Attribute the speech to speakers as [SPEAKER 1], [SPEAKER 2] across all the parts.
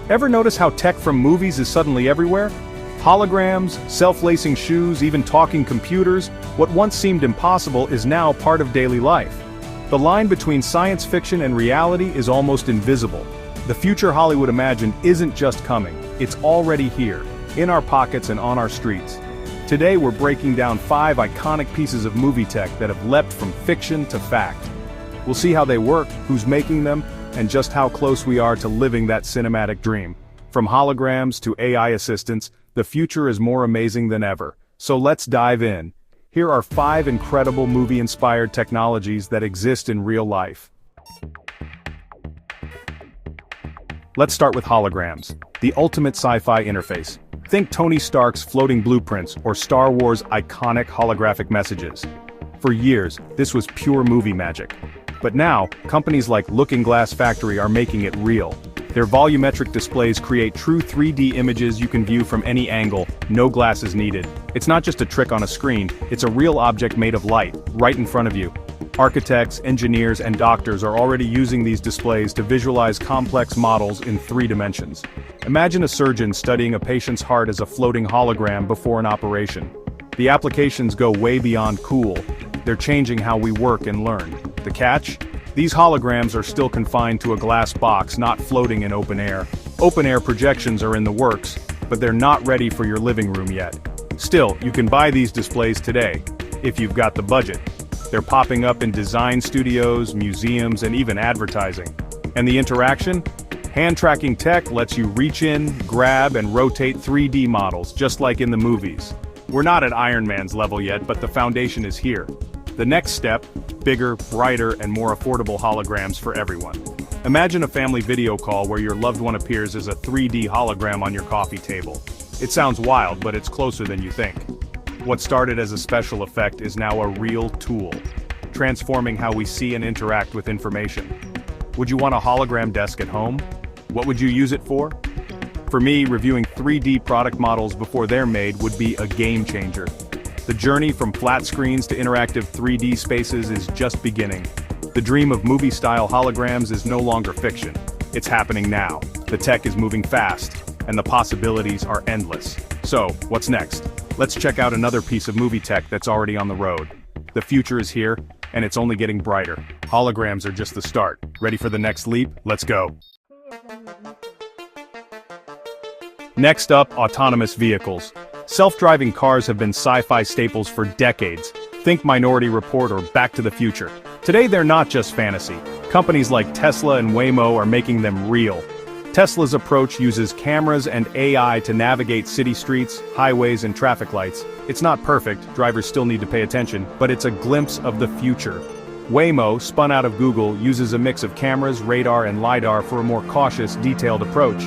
[SPEAKER 1] Ever notice how tech from movies is suddenly everywhere? Holograms, self-lacing shoes, even talking computers, what once seemed impossible is now part of daily life. The line between science fiction and reality is almost invisible. The future Hollywood imagined isn't just coming, it's already here, in our pockets and on our streets. Today we're breaking down 5 iconic pieces of movie tech that have leapt from fiction to fact. We'll see how they work, who's making them, and just how close we are to living that cinematic dream. From holograms to AI assistants, the future is more amazing than ever. So let's dive in. Here are 5 incredible movie-inspired technologies that exist in real life. Let's start with holograms, the ultimate sci-fi interface. Think Tony Stark's floating blueprints or Star Wars' iconic holographic messages. For years, this was pure movie magic. But now, companies like Looking Glass Factory are making it real. Their volumetric displays create true 3D images you can view from any angle, no glasses needed. It's not just a trick on a screen, it's a real object made of light, right in front of you. Architects, engineers, and doctors are already using these displays to visualize complex models in 3 dimensions. Imagine a surgeon studying a patient's heart as a floating hologram before an operation. The applications go way beyond cool. They're changing how we work and learn. The catch? These holograms are still confined to a glass box, not floating in open air. Open-air projections are in the works, but they're not ready for your living room yet. Still, you can buy these displays today, if you've got the budget. They're popping up in design studios, museums, and even advertising. And the interaction? Hand-tracking tech lets you reach in, grab, and rotate 3D models, just like in the movies. We're not at Iron Man's level yet, but the foundation is here. The next step, bigger, brighter, and more affordable holograms for everyone. Imagine a family video call where your loved one appears as a 3D hologram on your coffee table. It sounds wild, but it's closer than you think. What started as a special effect is now a real tool, transforming how we see and interact with information. Would you want a hologram desk at home? What would you use it for? For me, reviewing 3D product models before they're made would be a game changer. The journey from flat screens to interactive 3D spaces is just beginning. The dream of movie-style holograms is no longer fiction. It's happening now. The tech is moving fast, and the possibilities are endless. So, what's next? Let's check out another piece of movie tech that's already on the road. The future is here, and it's only getting brighter. Holograms are just the start. Ready for the next leap? Let's go. Next up, autonomous vehicles. Self-driving cars have been sci-fi staples for decades. Think Minority Report or Back to the Future. Today they're not just fantasy. Companies like Tesla and Waymo are making them real. Tesla's approach uses cameras and AI to navigate city streets, highways, and traffic lights. It's not perfect, drivers still need to pay attention, but it's a glimpse of the future. Waymo, spun out of Google, uses a mix of cameras, radar, and LiDAR for a more cautious, detailed approach.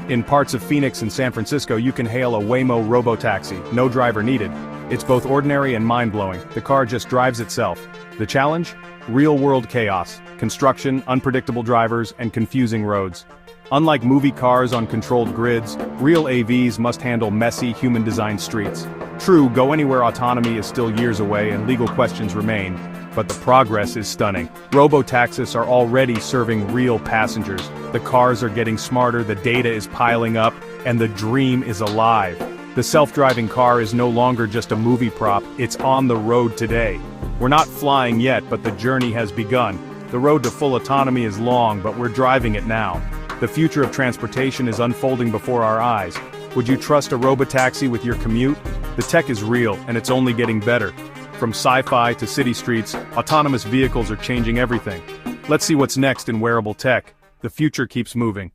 [SPEAKER 1] In parts of Phoenix and San Francisco, you can hail a Waymo robotaxi, no driver needed. It's both ordinary and mind-blowing. The car just drives itself. The challenge? Real-world chaos, construction, unpredictable drivers, and confusing roads. Unlike movie cars on controlled grids, real AVs must handle messy, human-designed streets. True, go-anywhere autonomy is still years away and legal questions remain, but the progress is stunning. Robotaxis are already serving real passengers. The cars are getting smarter, the data is piling up, and the dream is alive. The self-driving car is no longer just a movie prop, it's on the road today. We're not flying yet, but the journey has begun. The road to full autonomy is long, but we're driving it now. The future of transportation is unfolding before our eyes. Would you trust a robotaxi with your commute? The tech is real, and it's only getting better. From sci-fi to city streets, autonomous vehicles are changing everything. Let's see what's next in wearable tech. The future keeps moving.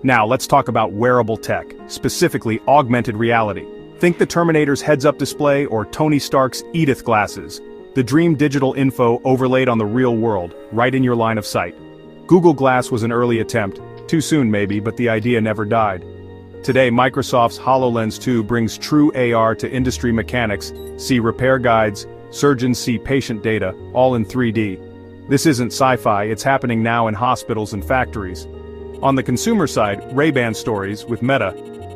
[SPEAKER 1] Now let's talk about wearable tech, specifically augmented reality. Think the Terminator's heads-up display or Tony Stark's Edith glasses. The dream digital info overlaid on the real world, right in your line of sight. Google Glass was an early attempt. Too soon maybe, but the idea never died. Today, Microsoft's HoloLens 2 brings true AR to industry mechanics. See repair guides, surgeons see patient data, all in 3D. This isn't sci-fi, it's happening now in hospitals and factories. On the consumer side, Ray-Ban stories, with Meta,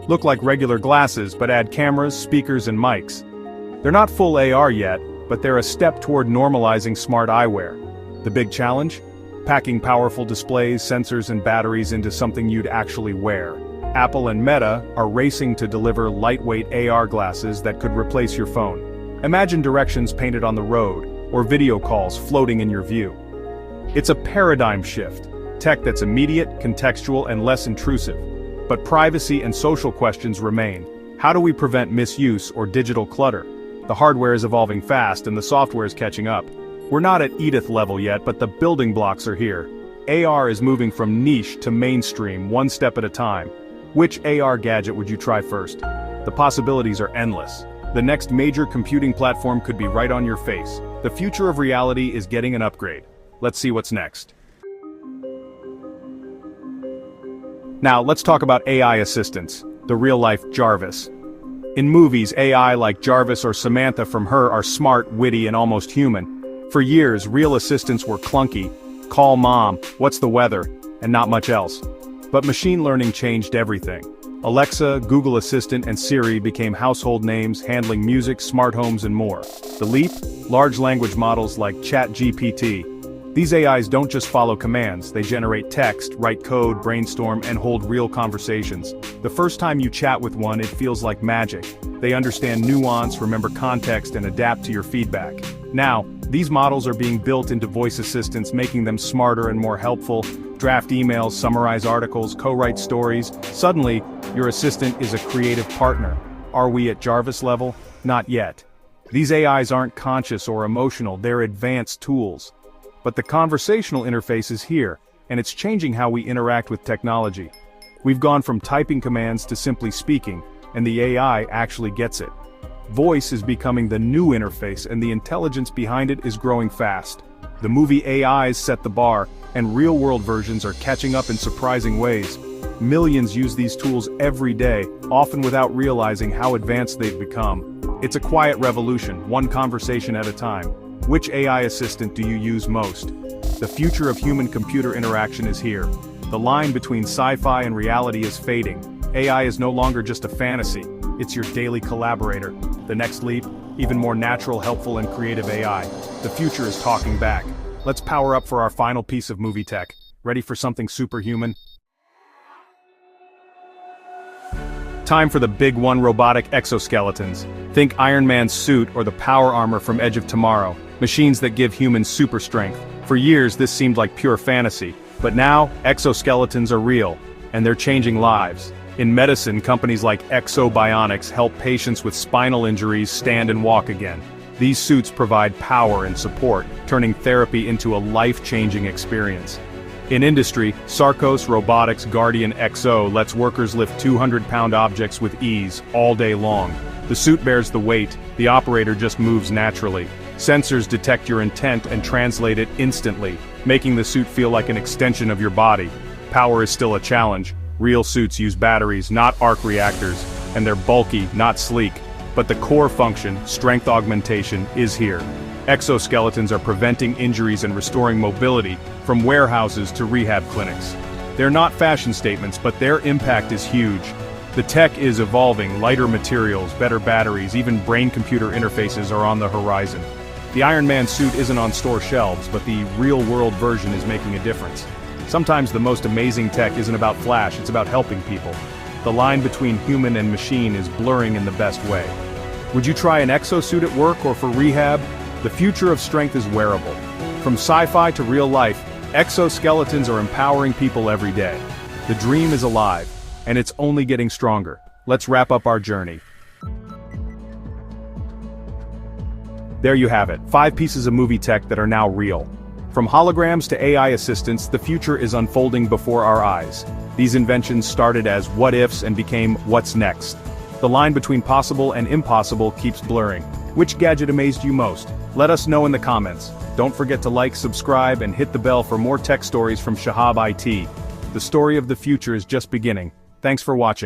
[SPEAKER 1] look like regular glasses but add cameras, speakers, and mics. They're not full AR yet, but they're a step toward normalizing smart eyewear. The big challenge? packing powerful displays, sensors and batteries into something you'd actually wear. Apple and Meta are racing to deliver lightweight AR glasses that could replace your phone. Imagine directions painted on the road, or video calls floating in your view. It's a paradigm shift, tech that's immediate, contextual, and less intrusive. But privacy and social questions remain. How do we prevent misuse or digital clutter? The hardware is evolving fast and the software is catching up. We're not at Edith level yet, but the building blocks are here. AR is moving from niche to mainstream, one step at a time. Which AR gadget would you try first? The possibilities are endless. The next major computing platform could be right on your face. The future of reality is getting an upgrade. Let's see what's next. Now, let's talk about AI assistants, the real-life J.A.R.V.I.S. In movies, AI like Jarvis or Samantha from Her are smart, witty, and almost human. For years, real assistants were clunky, call mom, what's the weather, and not much else. But machine learning changed everything. Alexa, Google Assistant, and Siri became household names, handling music, smart homes, and more. The leap? Large language models like ChatGPT. These AIs don't just follow commands, they generate text, write code, brainstorm, and hold real conversations. The first time you chat with one, it feels like magic. They understand nuance, remember context, and adapt to your feedback. Now, these models are being built into voice assistants, making them smarter and more helpful. Draft emails, summarize articles, co-write stories. Suddenly, your assistant is a creative partner. Are we at J.A.R.V.I.S level? Not yet. These AIs aren't conscious or emotional, they're advanced tools. But the conversational interface is here, and it's changing how we interact with technology. We've gone from typing commands to simply speaking, and the AI actually gets it. Voice is becoming the new interface, and the intelligence behind it is growing fast. The movie AIs set the bar, and real-world versions are catching up in surprising ways. Millions use these tools every day, often without realizing how advanced they've become. It's a quiet revolution, one conversation at a time. Which AI assistant do you use most? The future of human-computer interaction is here. The line between sci-fi and reality is fading. AI is no longer just a fantasy, it's your daily collaborator. The next leap? Even more natural, helpful, and creative AI. The future is talking back. Let's power up for our final piece of movie tech. Ready for something superhuman? Time for the big one: robotic exoskeletons. Think Iron Man's suit or the power armor from Edge of Tomorrow. Machines that give humans super strength. For years this seemed like pure fantasy, but now, exoskeletons are real, and they're changing lives. In medicine, companies like Ekso Bionics help patients with spinal injuries stand and walk again. These suits provide power and support, turning therapy into a life-changing experience. In industry, Sarcos Robotics Guardian XO lets workers lift 200-pound objects with ease, all day long. The suit bears the weight, the operator just moves naturally. Sensors detect your intent and translate it instantly, making the suit feel like an extension of your body. Power is still a challenge. Real suits use batteries, not arc reactors, and they're bulky, not sleek. But the core function, strength augmentation, is here. Exoskeletons are preventing injuries and restoring mobility, from warehouses to rehab clinics. They're not fashion statements, but their impact is huge. The tech is evolving, lighter materials, better batteries, even brain-computer interfaces are on the horizon. The Iron Man suit isn't on store shelves, but the real-world version is making a difference. Sometimes the most amazing tech isn't about flash, it's about helping people. The line between human and machine is blurring in the best way. Would you try an exosuit at work or for rehab? The future of strength is wearable. From sci-fi to real life, exoskeletons are empowering people every day. The dream is alive, and it's only getting stronger. Let's wrap up our journey. There you have it, 5 pieces of movie tech that are now real. From holograms to AI assistants, the future is unfolding before our eyes. These inventions started as what-ifs and became what's next. The line between possible and impossible keeps blurring. Which gadget amazed you most? Let us know in the comments. Don't forget to like, subscribe, and hit the bell for more tech stories from ShahabIT. The story of the future is just beginning. Thanks for watching.